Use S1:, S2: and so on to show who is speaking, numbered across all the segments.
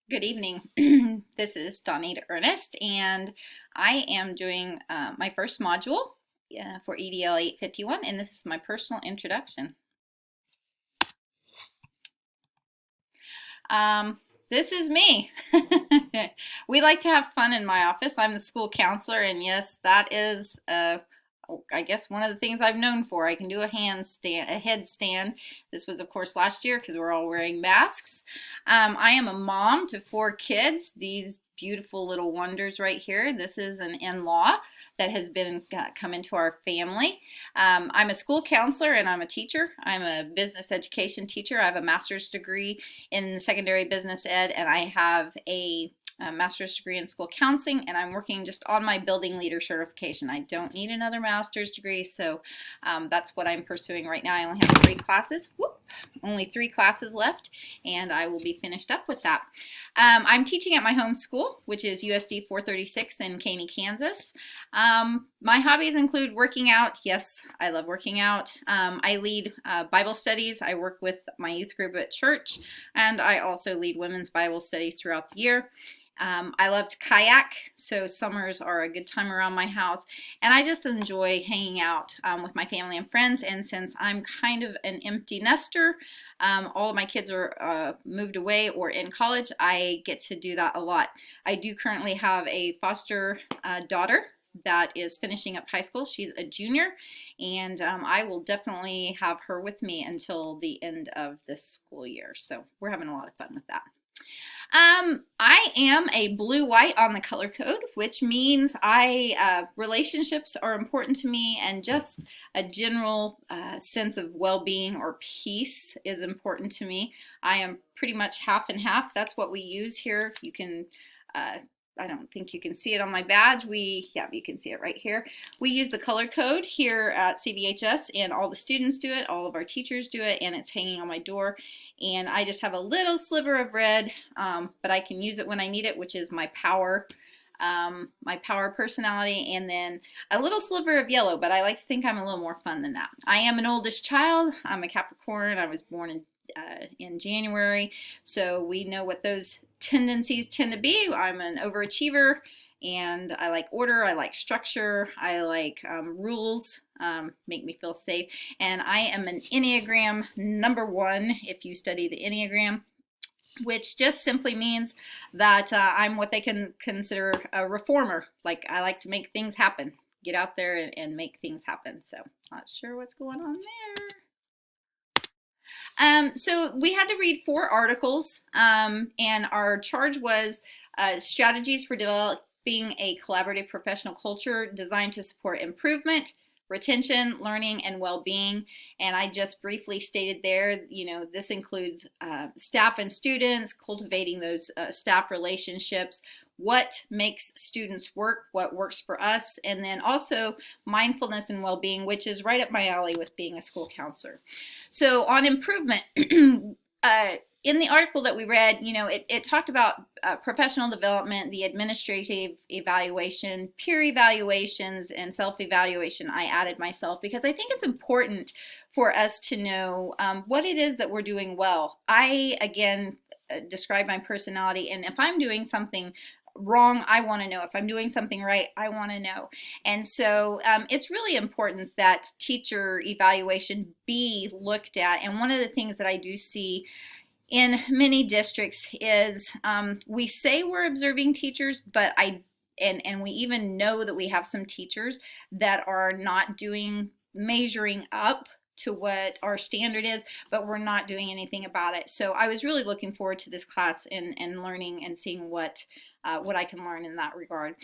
S1: Good evening. This is Donita Ernest, and I am doing my first module for EDL 851, and this is my personal introduction. This is me. We like to have fun in my office. I'm the school counselor, and yes, that is, I guess, one of the things I'm known for. I can do a headstand. This was, of course, last year because we're all wearing masks. I am a mom to 4 kids. These beautiful little wonders right here. This is an in-law that has been come into our family. I'm a school counselor and I'm a teacher. I'm a business education teacher. I have a master's degree in secondary business ed, and I have a master's degree in school counseling, and I'm working just on my building leader certification. I don't need another master's degree, so that's what I'm pursuing right now. I only have 3 classes. Whoop, only 3 classes left, and I will be finished up with that. I'm teaching at my home school, which is USD 436 in Caney, Kansas. My hobbies include working out. Yes, I love working out. I lead Bible studies. I work with my youth group at church, and I also lead women's Bible studies throughout the year. I love to kayak, so summers are a good time around my house, and I just enjoy hanging out with my family and friends. And since I'm kind of an empty nester, all of my kids are moved away or in college, I get to do that a lot. I do currently have a foster daughter that is finishing up high school. She's a junior, and I will definitely have her with me until the end of this school year. So we're having a lot of fun with that. I am a blue-white on the color code, which means relationships are important to me, and just a general sense of well-being or peace is important to me. I am pretty much half and half. That's what we use here. You can I don't think you can see it on my badge. Yeah, you can see it right here. We use the color code here at CVHS, and all the students do it, all of our teachers do it, and it's hanging on my door. And I just have a little sliver of red, but I can use it when I need it, which is my power personality, and then a little sliver of yellow, but I like to think I'm a little more fun than that. I am an oldest child. I'm a Capricorn. I was born in January, so we know what those tendencies tend to be. I'm an overachiever, and I like order, I like structure, I like rules, make me feel safe, and I am an Enneagram #1 if you study the Enneagram, which just simply means that I'm what they can consider a reformer. Like, I like to make things happen, get out there and make things happen. So not sure what's going on there. So we had to read 4 articles, and our charge was strategies for developing a collaborative professional culture designed to support improvement, retention, learning, and well-being. And I just briefly stated there, this includes staff and students, cultivating those staff relationships, what makes students work, what works for us, and then also mindfulness and well-being, which is right up my alley with being a school counselor. So on improvement, in the article that we read, it talked about professional development, the administrative evaluation, peer evaluations, and self-evaluation. I added myself because I think it's important for us to know what it is that we're doing well. I, again, describe my personality, and if I'm doing something wrong, I want to know. If I'm doing something right, I want to know. And so it's really important that teacher evaluation be looked at. And one of the things that I do see in many districts is we say we're observing teachers, but and we even know that we have some teachers that are not measuring up to what our standard is, but we're not doing anything about it. So I was really looking forward to this class and learning and seeing what I can learn in that regard.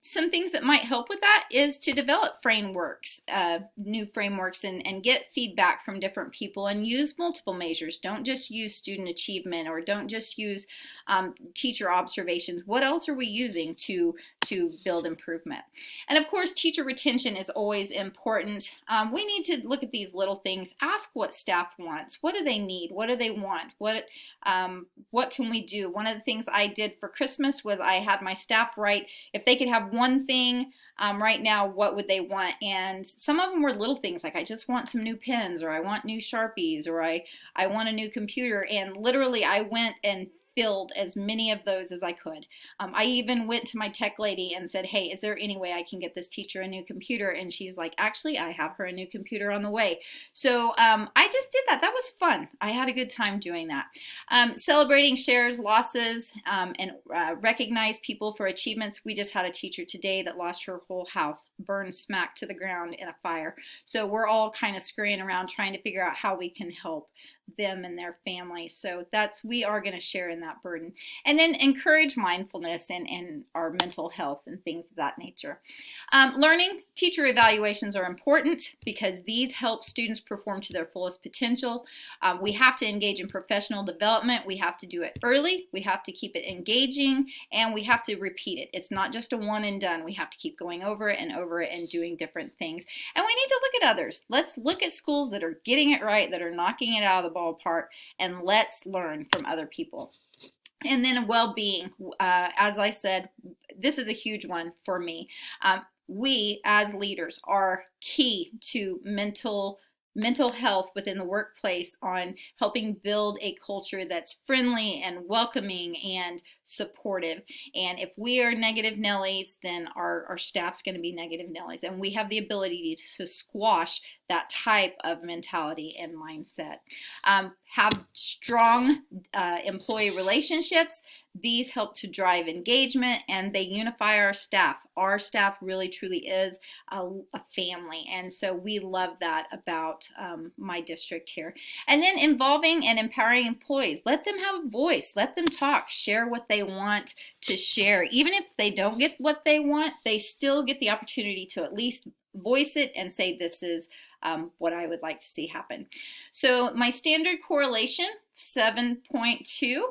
S1: Some things that might help with that is to develop frameworks, new frameworks, and get feedback from different people, and use multiple measures. Don't just use student achievement, or don't just use teacher observations. What else are we using to build improvement? And of course, teacher retention is always important. We need to look at these little things. Ask what staff wants. What do they need? What do they want? What can we do? One of the things I did for Christmas was I had my staff write if they could have one thing right now, what would they want? And some of them were little things like, I just want some new pens, or I want new Sharpies, or I want a new computer. And literally I went and filled as many of those as I could. I even went to my tech lady and said, hey, is there any way I can get this teacher a new computer? And she's like, actually, I have her a new computer on the way. So I just did that. That was fun. I had a good time doing that. Celebrating shares, losses, and recognize people for achievements. We just had a teacher today that lost her whole house, burned smack to the ground in a fire. So we're all kind of scurrying around trying to figure out how we can help them and their families. So we are going to share in that burden. And then encourage mindfulness and our mental health and things of that nature. Learning, teacher evaluations are important because these help students perform to their fullest potential. We have to engage in professional development. We have to do it early. We have to keep it engaging, and we have to repeat it. It's not just a one and done. We have to keep going over it and doing different things. And we need to look at others. Let's look at schools that are getting it right, that are knocking it out of the ballpark, and let's learn from other people. And then well-being, as I said, this is a huge one for me. We as leaders are key to mental health within the workplace, on helping build a culture that's friendly and welcoming and supportive. And if we are negative Nellies, then our staff's going to be negative Nellies. And we have the ability to squash that type of mentality and mindset. Have strong employee relationships. These help to drive engagement, and they unify our staff. Our staff really truly is a family, and so we love that about my district here. And then involving and empowering employees. Let them have a voice. Let them talk. Share what they want to share. Even if they don't get what they want, they still get the opportunity to at least voice it and say, this is what I would like to see happen. So my standard correlation, 7.2,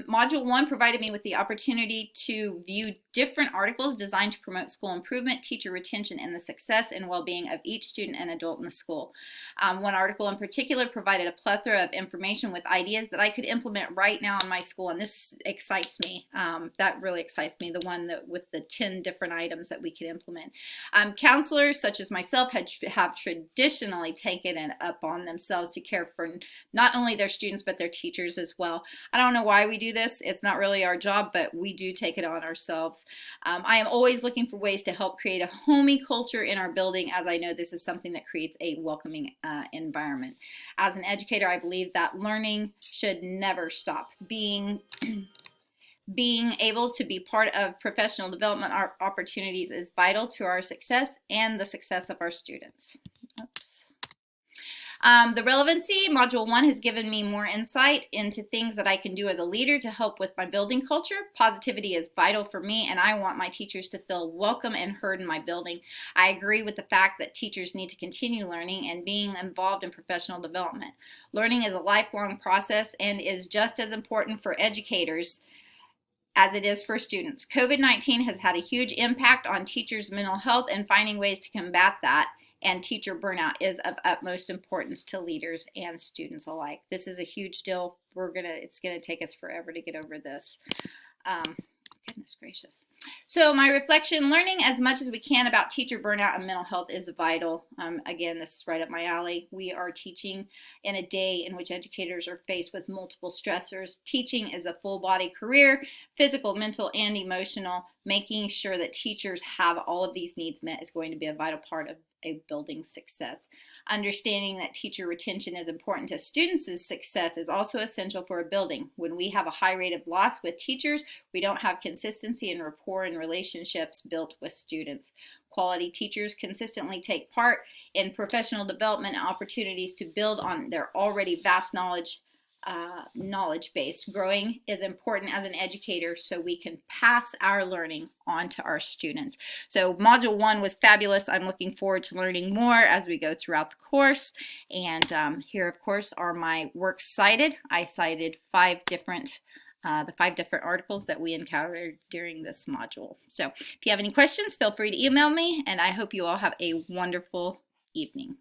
S1: Module 1 provided me with the opportunity to view different articles designed to promote school improvement, teacher retention, and the success and well-being of each student and adult in the school. One article in particular provided a plethora of information with ideas that I could implement right now in my school, and this excites me. That really excites me, the one that with the 10 different items that we could implement. Counselors such as myself have traditionally taken it up on themselves to care for not only their students but their teachers as well. I don't know why we do this. It's not really our job, but we do take it on ourselves. I am always looking for ways to help create a homey culture in our building, as I know this is something that creates a welcoming environment. As an educator, I believe that learning should never stop. Being able to be part of professional development opportunities is vital to our success and the success of our students. Oops. The relevancy, Module 1 has given me more insight into things that I can do as a leader to help with my building culture. Positivity is vital for me, and I want my teachers to feel welcome and heard in my building. I agree with the fact that teachers need to continue learning and being involved in professional development. Learning is a lifelong process and is just as important for educators as it is for students. COVID-19 has had a huge impact on teachers' mental health, and finding ways to combat that and teacher burnout is of utmost importance to leaders and students alike. This is a huge deal. It's gonna take us forever to get over this. Goodness gracious. So my reflection, learning as much as we can about teacher burnout and mental health is vital. Again, this is right up my alley. We are teaching in a day in which educators are faced with multiple stressors. Teaching is a full body career, physical, mental, and emotional. Making sure that teachers have all of these needs met is going to be a vital part of a building success. Understanding that teacher retention is important to students' success is also essential for a building. When we have a high rate of loss with teachers, we don't have consistency and rapport and relationships built with students. Quality teachers consistently take part in professional development opportunities to build on their already vast knowledge base. Growing is important as an educator so we can pass our learning on to our students. So Module 1 was fabulous. I'm looking forward to learning more as we go throughout the course. And here, of course, are my works cited. I cited the 5 different articles that we encountered during this module. So if you have any questions, feel free to email me, and I hope you all have a wonderful evening.